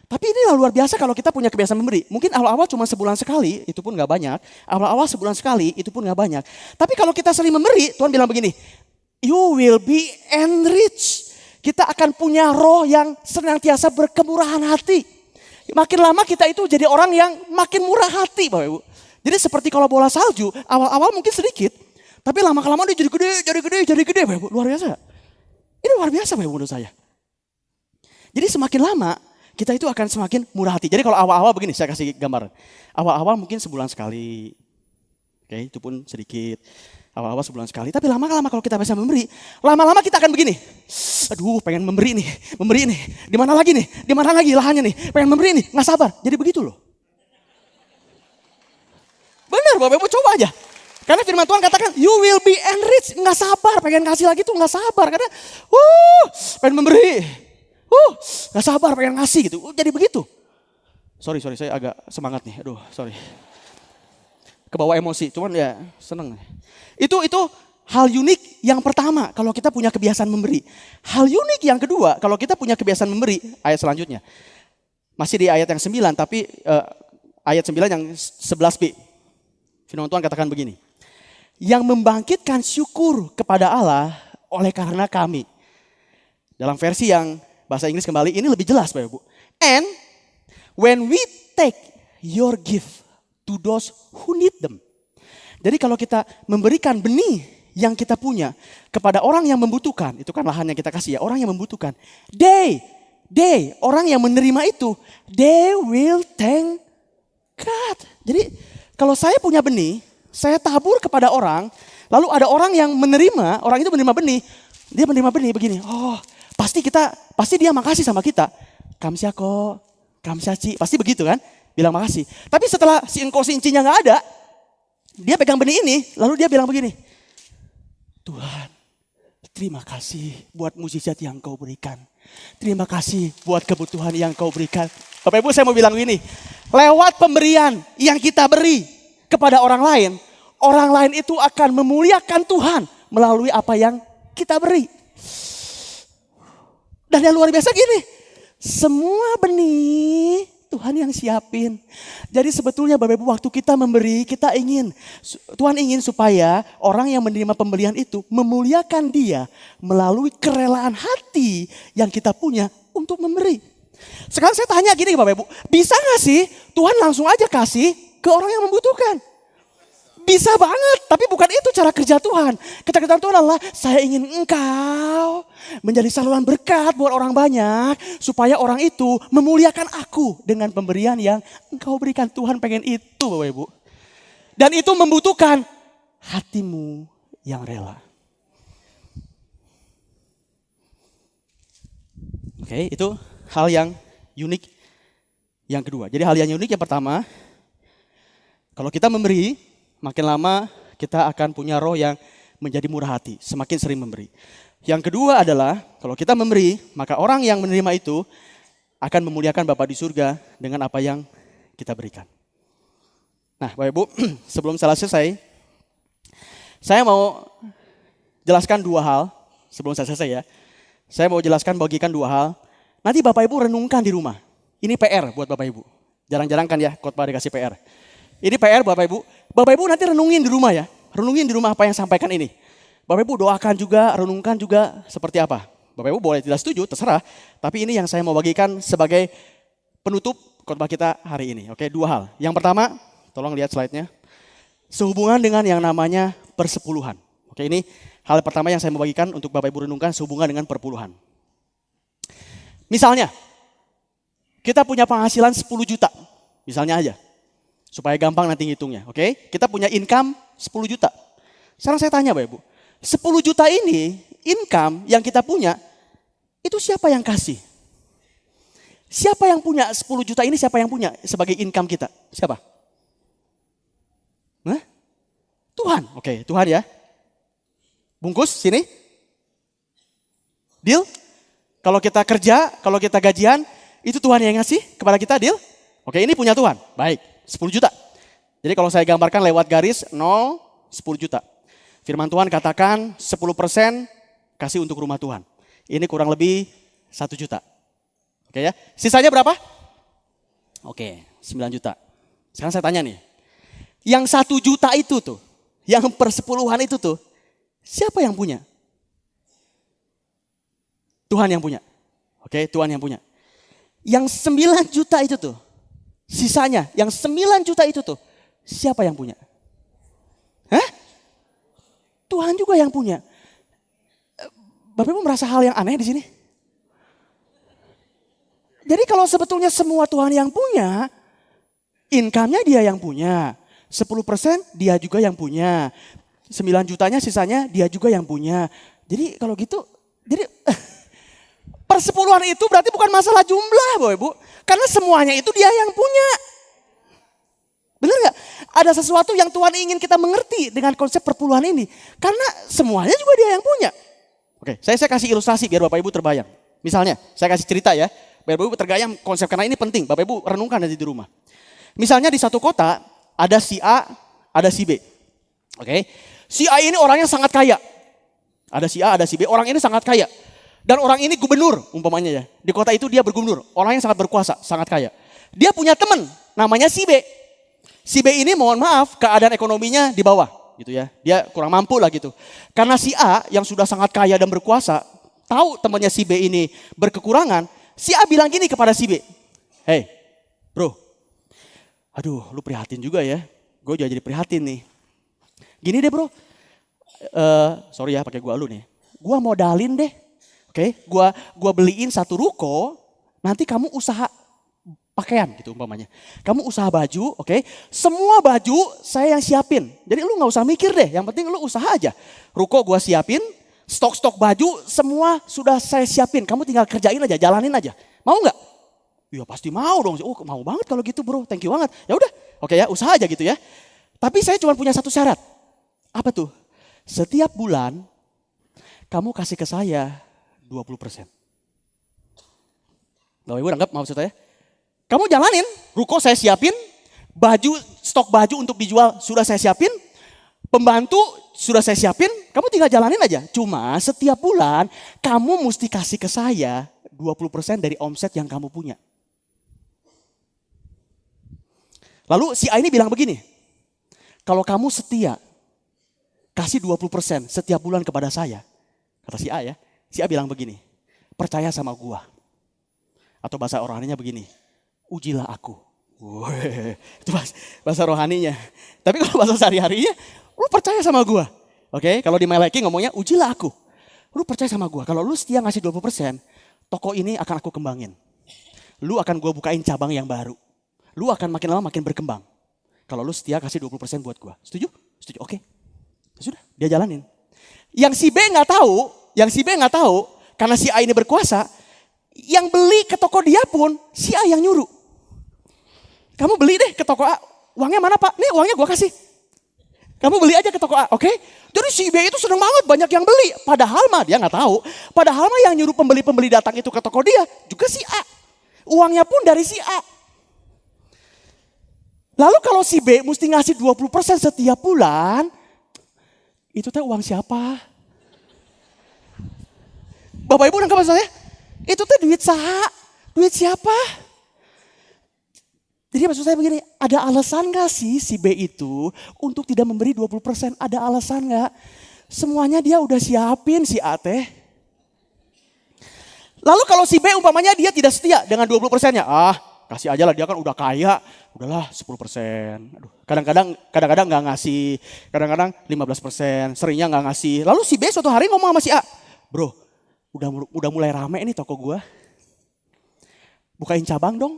Tapi ini luar biasa kalau kita punya kebiasaan memberi. Mungkin awal-awal cuma sebulan sekali, itu pun gak banyak. Awal-awal sebulan sekali, itu pun gak banyak. Tapi kalau kita saling memberi, Tuhan bilang begini. You will be enriched. Kita akan punya roh yang senantiasa berkemurahan hati. Makin lama kita itu jadi orang yang makin murah hati Bapak Ibu. Jadi seperti kalau bola salju, awal-awal mungkin sedikit. Tapi lama-kelamaan dia jadi gede Bapak Ibu. Luar biasa. Ini luar biasa Bapak Ibu menurut saya. Jadi semakin lama kita itu akan semakin murah hati. Jadi kalau awal-awal begini, saya kasih gambaran. Awal-awal mungkin sebulan sekali. Oke, itu pun sedikit. Awal-awal sebulan sekali. Tapi lama-lama kalau kita bisa memberi, lama-lama kita akan begini. Aduh, pengen memberi nih. Di mana lagi nih? Di mana lagi lahannya nih? Pengen memberi nih, nggak sabar. Jadi begitu loh. Benar Bapak Ibu, coba aja. Karena firman Tuhan katakan, you will be enriched. Nggak sabar, pengen kasih lagi tuh nggak sabar. Karena, pengen memberi. Nggak sabar, pengen ngasih gitu. Jadi begitu. Sorry, saya agak semangat nih. Aduh, sorry. Kebawa emosi, cuman ya seneng. Itu hal unik yang pertama kalau kita punya kebiasaan memberi. Hal unik yang kedua kalau kita punya kebiasaan memberi, ayat selanjutnya. Masih di ayat yang 9 tapi ayat 9 yang 11b. Firman Tuhan katakan begini. Yang membangkitkan syukur kepada Allah oleh karena kami. Dalam versi yang bahasa Inggris kembali ini lebih jelas Bapak Ibu. And when we take your gift to those who need them. Jadi kalau kita memberikan benih yang kita punya kepada orang yang membutuhkan, itu kan lahan yang kita kasih ya, orang yang membutuhkan. Orang yang menerima itu, they will thank God. Jadi kalau saya punya benih, saya tabur kepada orang, lalu ada orang yang menerima, orang itu menerima benih, dia menerima benih begini, pasti dia makasih sama kita. Kamsia kok, kamsia ci, pasti begitu kan? Bilang makasih. Tapi setelah si engkau si incinya gak ada, Dia pegang benih ini, lalu dia bilang begini, Tuhan, terima kasih buat mukjizat yang kau berikan. Terima kasih buat kebutuhan yang kau berikan. Bapak Ibu, saya mau bilang gini, lewat pemberian yang kita beri kepada orang lain itu akan memuliakan Tuhan melalui apa yang kita beri. Dan yang luar biasa gini, semua benih Tuhan yang siapin. Jadi sebetulnya Bapak Ibu, waktu kita memberi, Tuhan ingin supaya orang yang menerima pemberian itu memuliakan Dia melalui kerelaan hati yang kita punya untuk memberi. Sekarang saya tanya gini Bapak Ibu, bisa gak sih Tuhan langsung aja kasih ke orang yang membutuhkan? Bisa banget, tapi bukan itu cara kerja Tuhan. Kata-kata Tuhan adalah, saya ingin engkau menjadi saluran berkat buat orang banyak, supaya orang itu memuliakan aku dengan pemberian yang engkau berikan. Tuhan pengen itu Bapak Ibu. Dan itu membutuhkan hatimu yang rela. Oke, itu hal yang unik yang kedua. Jadi hal yang unik yang pertama, kalau kita memberi, makin lama kita akan punya roh yang menjadi murah hati, semakin sering memberi. Yang kedua adalah kalau kita memberi, maka orang yang menerima itu akan memuliakan Bapa di surga dengan apa yang kita berikan. Nah Bapak Ibu, sebelum selesai, saya mau jelaskan dua hal sebelum saya selesai ya. Saya mau bagikan dua hal. Nanti Bapak Ibu renungkan di rumah. Ini PR buat Bapak Ibu. Jarang-jarang kan ya khotbah dikasih PR. Ini PR Bapak Ibu. Bapak Ibu nanti renungin di rumah ya. Renungin di rumah apa yang sampaikan ini. Bapak Ibu doakan juga, renungkan juga seperti apa. Bapak Ibu boleh tidak setuju, terserah. Tapi ini yang saya mau bagikan sebagai penutup khotbah kita hari ini. Oke, dua hal. Yang pertama, tolong lihat slide-nya. Sehubungan dengan yang namanya persepuluhan. Oke, ini hal pertama yang saya mau bagikan untuk Bapak Ibu renungkan sehubungan dengan perpuluhan. Misalnya, kita punya penghasilan 10 juta. Misalnya aja. Supaya gampang nanti ngitungnya, oke? Kita punya income 10 juta. Sekarang saya tanya Bapak Ibu, 10 juta ini income yang kita punya, itu siapa yang kasih? Siapa yang punya 10 juta ini, siapa yang punya sebagai income kita? Siapa? Hah? Tuhan, oke, Tuhan ya. Bungkus, sini. Deal? Kalau kita kerja, kalau kita gajian, itu Tuhan yang ngasih kepada kita, deal? Oke, ini punya Tuhan, baik. 10 juta. Jadi kalau saya gambarkan lewat garis 0, 10 juta. Firman Tuhan katakan 10% kasih untuk rumah Tuhan. Ini kurang lebih 1 juta. Oke ya. Sisanya berapa? Oke, 9 juta. Sekarang saya tanya nih. Yang 1 juta itu tuh, yang persepuluhan itu tuh, siapa yang punya? Tuhan yang punya. Oke, Tuhan yang punya. Yang 9 juta itu tuh, sisanya, yang 9 juta itu tuh, siapa yang punya? Hah? Tuhan juga yang punya. Bapak Ibu merasa hal yang aneh di sini? Jadi kalau sebetulnya semua Tuhan yang punya, income-nya dia yang punya. 10% dia juga yang punya. 9 jutanya sisanya dia juga yang punya. Jadi kalau gitu, jadi persepuluhan itu berarti bukan masalah jumlah Bapak Ibu. Karena semuanya itu dia yang punya. Benar gak? Ada sesuatu yang Tuhan ingin kita mengerti dengan konsep perpuluhan ini. Karena semuanya juga dia yang punya. Oke, saya kasih ilustrasi biar Bapak Ibu terbayang. Misalnya, saya kasih cerita ya. Biar Bapak Ibu terbayang konsep, karena ini penting. Bapak Ibu renungkan nanti di rumah. Misalnya di satu kota, ada si A, ada si B. Oke, si A ini orangnya sangat kaya. Ada si A, ada si B, orang ini sangat kaya. Dan orang ini gubernur umpamanya ya. Di kota itu dia bergubernur. Orang yang sangat berkuasa, sangat kaya. Dia punya teman namanya si B. Si B ini mohon maaf keadaan ekonominya di bawah gitu ya. Dia kurang mampu lah gitu. Karena si A yang sudah sangat kaya dan berkuasa, tahu temannya si B ini berkekurangan. Si A bilang gini kepada si B. Hey bro, aduh lu prihatin juga ya. Gue jadi prihatin nih. Gini deh bro, sorry ya pakai gua lu nih. Gua modalin deh. Oke, gua beliin satu ruko, nanti kamu usaha pakaian gitu umpamanya. Kamu usaha baju, oke? Semua baju saya yang siapin. Jadi lu nggak usah mikir deh, yang penting lu usaha aja. Ruko gua siapin, stok-stok baju semua sudah saya siapin. Kamu tinggal kerjain aja, jalanin aja. Mau nggak? Ya pasti mau dong. Oh mau banget kalau gitu bro, thank you banget. Ya udah, oke ya usaha aja gitu ya. Tapi saya cuma punya satu syarat. Apa tuh? Setiap bulan kamu kasih ke saya 20%. Bapak Ibu nangkep maksud saya? Kamu jalanin, ruko saya siapin, stok baju untuk dijual sudah saya siapin, pembantu sudah saya siapin, kamu tinggal jalanin aja. Cuma setiap bulan kamu mesti kasih ke saya 20% dari omset yang kamu punya. Lalu si A ini bilang begini, kalau kamu setia, kasih 20% setiap bulan kepada saya. Kata si A ya, si A bilang begini, percaya sama gua. Atau bahasa rohaninya begini, ujilah aku. Itu bahasa rohaninya. Tapi kalau bahasa sehari-harinya, lu percaya sama gua. Oke, kalau di Malaki ngomongnya ujilah aku. Lu percaya sama gua, kalau lu setia ngasih 20%, toko ini akan aku kembangin. Lu akan gua bukain cabang yang baru. Lu akan makin lama makin berkembang. Kalau lu setia kasih 20% buat gua. Setuju? Setuju, oke. Sudah, dia jalanin. Yang si B nggak tahu, karena si A ini berkuasa, yang beli ke toko dia pun si A yang nyuruh. Kamu beli deh ke toko A, uangnya mana Pak? Nih uangnya gua kasih. Kamu beli aja ke toko A, oke? Jadi si B itu seneng banget banyak yang beli. Padahal mah dia nggak tahu. Padahal mah yang nyuruh pembeli-pembeli datang itu ke toko dia juga si A. Uangnya pun dari si A. Lalu kalau si B mesti ngasih 20% setiap bulan, itu teh uang siapa? Bapak Ibu nangkap maksud saya? Itu teh duit saha? Duit siapa? Jadi maksud saya begini, ada alasan gak sih si B itu untuk tidak memberi 20%? Ada alasan gak? Semuanya dia udah siapin si A teh. Lalu kalau si B umpamanya dia tidak setia dengan 20%-nya. Kasih aja lah, dia kan udah kaya. Udahlah 10%. Aduh, kadang-kadang gak ngasih. Kadang-kadang 15%. Seringnya gak ngasih. Lalu si B suatu hari ngomong sama si A. Bro, udah mulai rame nih toko gua. Bukain cabang dong.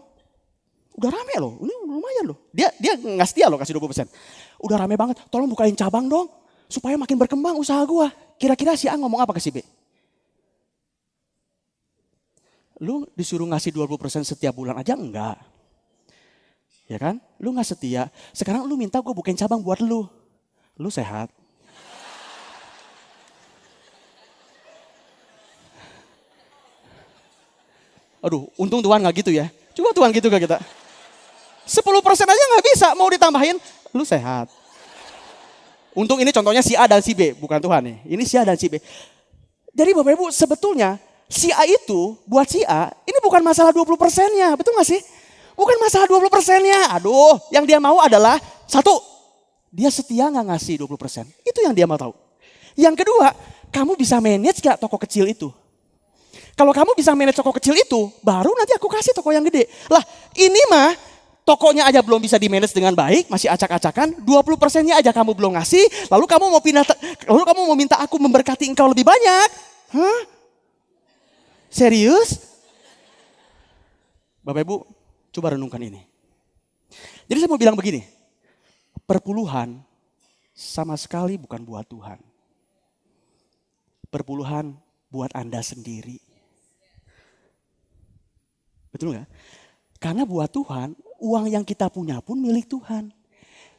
Udah rame loh, ini lumayan loh. Dia nggak setia loh kasih 20%. Udah rame banget, tolong bukain cabang dong. Supaya makin berkembang usaha gua. Kira-kira si A ngomong apa ke si B? Lu disuruh ngasih 20% setiap bulan aja enggak. Ya kan? Lu gak setia. Sekarang lu minta gua bukain cabang buat lu. Lu sehat. Aduh, untung Tuhan gak gitu ya. Coba Tuhan gitu ke kita. 10% aja gak bisa, mau ditambahin, lu sehat. Untung ini contohnya si A dan si B, bukan Tuhan nih. Ini si A dan si B. Jadi Bapak Ibu sebetulnya si A itu buat si A, ini bukan masalah 20%-nya, betul gak sih? Bukan masalah 20%-nya, aduh yang dia mau adalah satu, dia setia gak ngasih 20%. Itu yang dia mau tahu. Yang kedua, kamu bisa manage gak toko kecil itu? Kalau kamu bisa manage toko kecil itu, baru nanti aku kasih toko yang gede. Lah ini mah tokonya aja belum bisa di-manage dengan baik, masih acak-acakan, 20%-nya aja kamu belum ngasih, lalu kamu mau minta aku memberkati engkau lebih banyak. Hah? Serius? Bapak Ibu, coba renungkan ini. Jadi saya mau bilang begini, perpuluhan sama sekali bukan buat Tuhan. Perpuluhan buat Anda sendiri. Betul nggak? Karena buat Tuhan, uang yang kita punya pun milik Tuhan.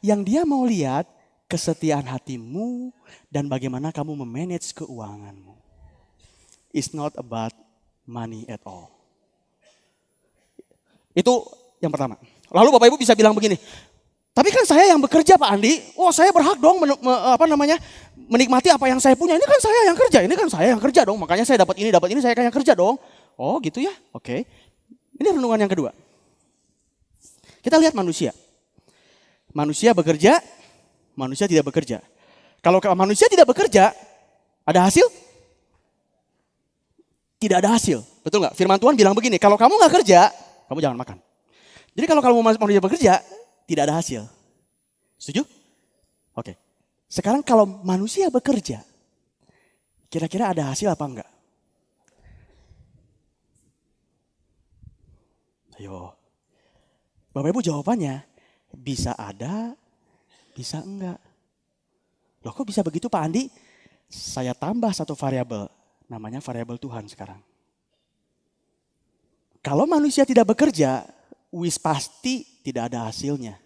Yang dia mau lihat kesetiaan hatimu dan bagaimana kamu memanage keuanganmu. It's not about money at all. Itu yang pertama. Lalu Bapak Ibu bisa bilang begini, tapi kan saya yang bekerja Pak Andi, saya berhak dong menikmati apa yang saya punya. Ini kan saya yang kerja dong, makanya saya dapat ini, saya yang kerja dong. Oh gitu ya, oke. Ini renungan yang kedua. Kita lihat manusia. Manusia bekerja, manusia tidak bekerja. Kalau manusia tidak bekerja, ada hasil? Tidak ada hasil, betul nggak? Firman Tuhan bilang begini, kalau kamu nggak kerja, kamu jangan makan. Jadi kalau kamu manusia bekerja, tidak ada hasil. Setuju? Oke. Sekarang kalau manusia bekerja, kira-kira ada hasil apa enggak? Ayo. Bapak Ibu jawabannya, bisa ada, bisa enggak. Loh kok bisa begitu Pak Andi? Saya tambah satu variabel, namanya variabel Tuhan sekarang. Kalau manusia tidak bekerja, pasti tidak ada hasilnya.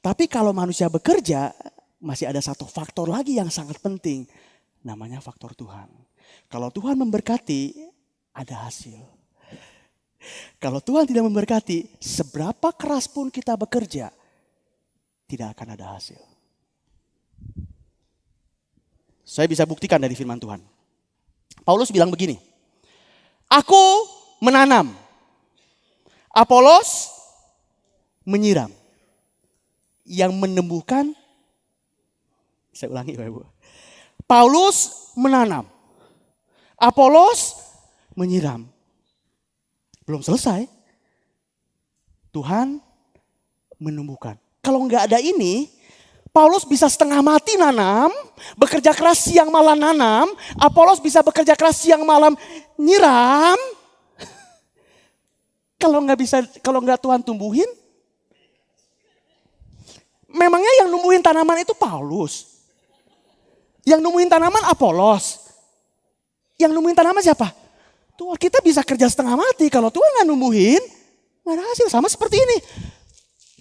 Tapi kalau manusia bekerja, masih ada satu faktor lagi yang sangat penting. Namanya faktor Tuhan. Kalau Tuhan memberkati, ada hasil. Kalau Tuhan tidak memberkati, seberapa keras pun kita bekerja, tidak akan ada hasil. Saya bisa buktikan dari firman Tuhan. Paulus bilang begini, aku menanam, Apolos menyiram. Yang menumbuhkan, saya ulangi Bapak Ibu. Paulus menanam, Apolos menyiram. Belum selesai. Tuhan menumbuhkan. Kalau nggak ada ini, Paulus bisa setengah mati nanam, bekerja keras siang malam nanam, Apolos bisa bekerja keras siang malam nyiram. Kalau nggak Tuhan tumbuhin, memangnya yang numbuhin tanaman itu Paulus. Yang numbuhin tanaman Apolos. Yang numbuhin tanaman siapa? Tuhan. Kita bisa kerja setengah mati, kalau Tuhan nggak numbuhin, nggak ada hasil. Sama seperti ini.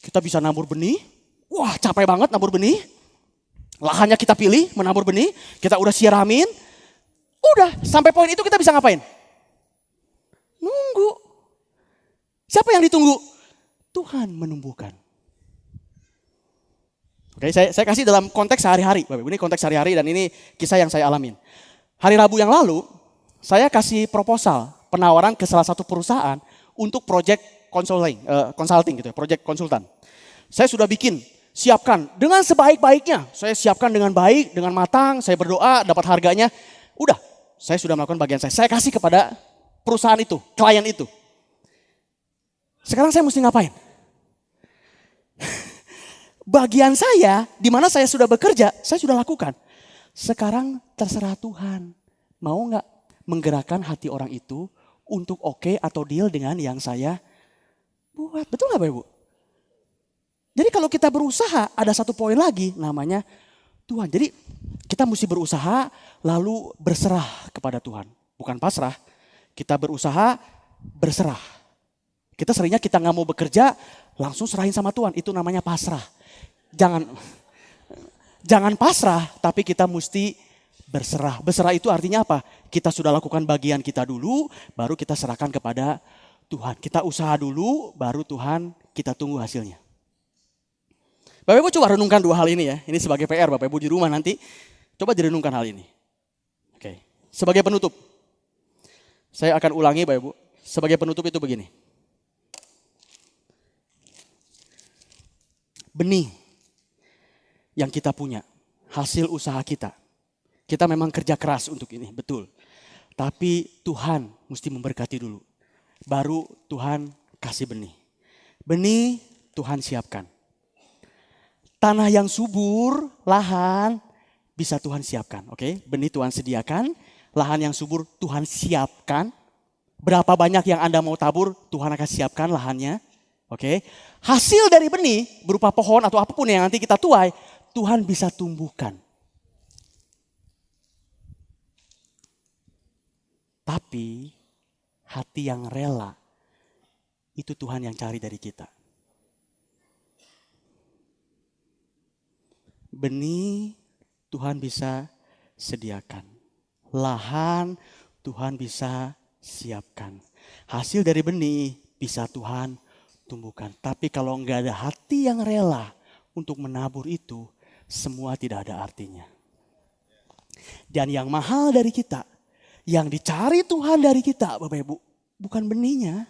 Kita bisa nabur benih. Wah, capek banget nabur benih. Lahannya kita pilih menabur benih. Kita udah siramin. Udah, sampai poin itu kita bisa ngapain? Nunggu. Siapa yang ditunggu? Tuhan menumbuhkan. Oke, saya kasih dalam konteks sehari-hari. Ini konteks sehari-hari dan ini kisah yang saya alamin. Hari Rabu yang lalu, saya kasih proposal penawaran ke salah satu perusahaan untuk project consulting gitu ya, project konsultan. Saya sudah siapkan dengan sebaik-baiknya. Saya siapkan dengan baik, dengan matang, saya berdoa, dapat harganya. Udah, saya sudah melakukan bagian saya. Saya kasih kepada perusahaan itu, klien itu. Sekarang saya mesti ngapain? Bagian saya, di mana saya sudah bekerja, saya sudah lakukan. Sekarang terserah Tuhan. Mau gak menggerakkan hati orang itu untuk oke atau deal dengan yang saya buat. Betul gak Bapak Ibu? Jadi kalau kita berusaha, ada satu poin lagi namanya Tuhan. Jadi kita mesti berusaha lalu berserah kepada Tuhan. Bukan pasrah, kita berusaha berserah. Kita seringnya kita gak mau bekerja, langsung serahin sama Tuhan. Itu namanya pasrah. Jangan pasrah, tapi kita mesti berserah. Berserah itu artinya apa? Kita sudah lakukan bagian kita dulu, baru kita serahkan kepada Tuhan. Kita usaha dulu, baru Tuhan kita tunggu hasilnya. Bapak Ibu coba renungkan dua hal ini ya. Ini sebagai PR Bapak Ibu di rumah nanti. Coba direnungkan hal ini. Oke. Sebagai penutup. Saya akan ulangi Bapak Ibu. Sebagai penutup itu begini. Benih yang kita punya, hasil usaha kita. Kita memang kerja keras untuk ini, betul. Tapi Tuhan mesti memberkati dulu. Baru Tuhan kasih benih. Benih Tuhan siapkan. Tanah yang subur, lahan bisa Tuhan siapkan. Oke, benih Tuhan sediakan, lahan yang subur Tuhan siapkan. Berapa banyak yang Anda mau tabur, Tuhan akan siapkan lahannya. Oke, hasil dari benih berupa pohon atau apapun yang nanti kita tuai, Tuhan bisa tumbuhkan. Tapi hati yang rela, itu Tuhan yang cari dari kita. Benih Tuhan bisa sediakan. Lahan Tuhan bisa siapkan. Hasil dari benih bisa Tuhan tumbuhkan. Tapi kalau enggak ada hati yang rela untuk menabur itu, semua tidak ada artinya. Dan yang mahal dari kita, yang dicari Tuhan dari kita, Bapak Ibu, bukan benihnya,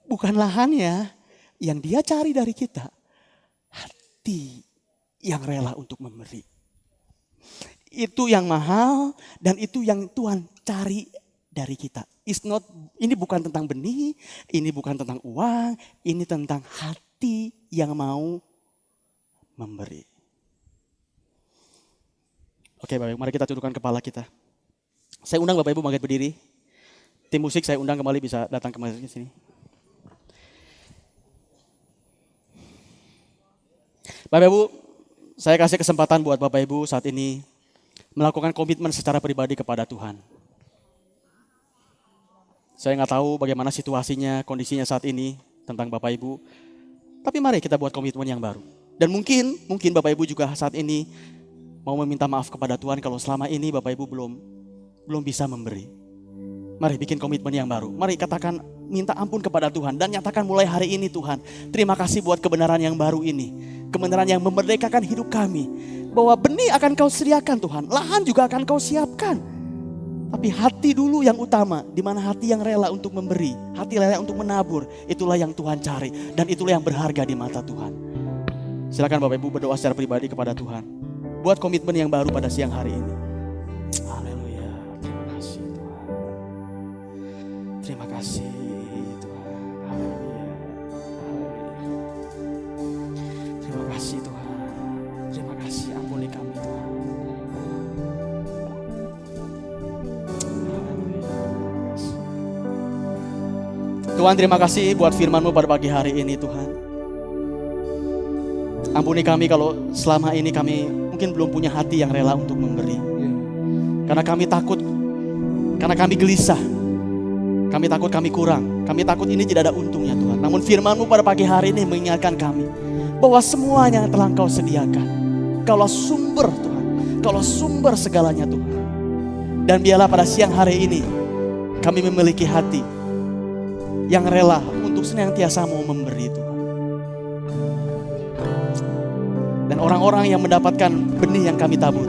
bukan lahannya, yang Dia cari dari kita, hati yang rela untuk memberi. Itu yang mahal dan itu yang Tuhan cari dari kita. Ini bukan tentang benih, ini bukan tentang uang, ini tentang hati yang mau memberi. Oke Bapak Ibu, mari kita tundukkan kepala kita. Saya undang Bapak Ibu bangkit berdiri. Tim musik saya undang kembali bisa datang kembali ke sini. Bapak Ibu, saya kasih kesempatan buat Bapak Ibu saat ini melakukan komitmen secara pribadi kepada Tuhan. Saya nggak tahu bagaimana situasinya, kondisinya saat ini tentang Bapak Ibu. Tapi mari kita buat komitmen yang baru. Dan mungkin Bapak Ibu juga saat ini mau meminta maaf kepada Tuhan kalau selama ini Bapak Ibu belum bisa memberi. Mari bikin komitmen yang baru. Mari katakan minta ampun kepada Tuhan dan nyatakan mulai hari ini, Tuhan, terima kasih buat kebenaran yang baru ini. Kebenaran yang memerdekakan hidup kami. Bahwa benih akan Kau sediakan, Tuhan. Lahan juga akan Kau siapkan. Tapi hati dulu yang utama, di mana hati yang rela untuk memberi, hati rela untuk menabur, itulah yang Tuhan cari dan itulah yang berharga di mata Tuhan. Silakan Bapak Ibu berdoa secara pribadi kepada Tuhan. Buat komitmen yang baru pada siang hari ini. Haleluya. Terima kasih Tuhan. Terima kasih Tuhan. Haleluya. Terima kasih Tuhan. Terima kasih, ampuni kami Tuhan. Tuhan, terima kasih buat firman-Mu pada pagi hari ini, Tuhan. Ampuni kami kalau selama ini kami mungkin belum punya hati yang rela untuk memberi. Karena kami takut, karena kami gelisah. Kami takut kami kurang, kami takut ini tidak ada untungnya, Tuhan. Namun firman-Mu pada pagi hari ini mengingatkan kami bahwa semuanya telah Engkau sediakan. Kaulah sumber, Tuhan. Kaulah sumber segalanya, Tuhan. Dan biarlah pada siang hari ini kami memiliki hati yang rela untuk senantiasa mau memberi, Tuhan. Dan orang-orang yang mendapatkan benih yang kami tabur,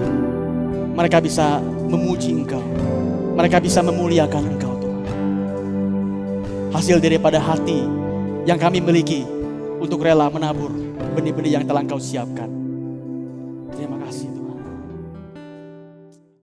mereka bisa memuji Engkau, mereka bisa memuliakan Engkau, Tuhan. Hasil daripada hati yang kami miliki untuk rela menabur benih-benih yang telah Engkau siapkan.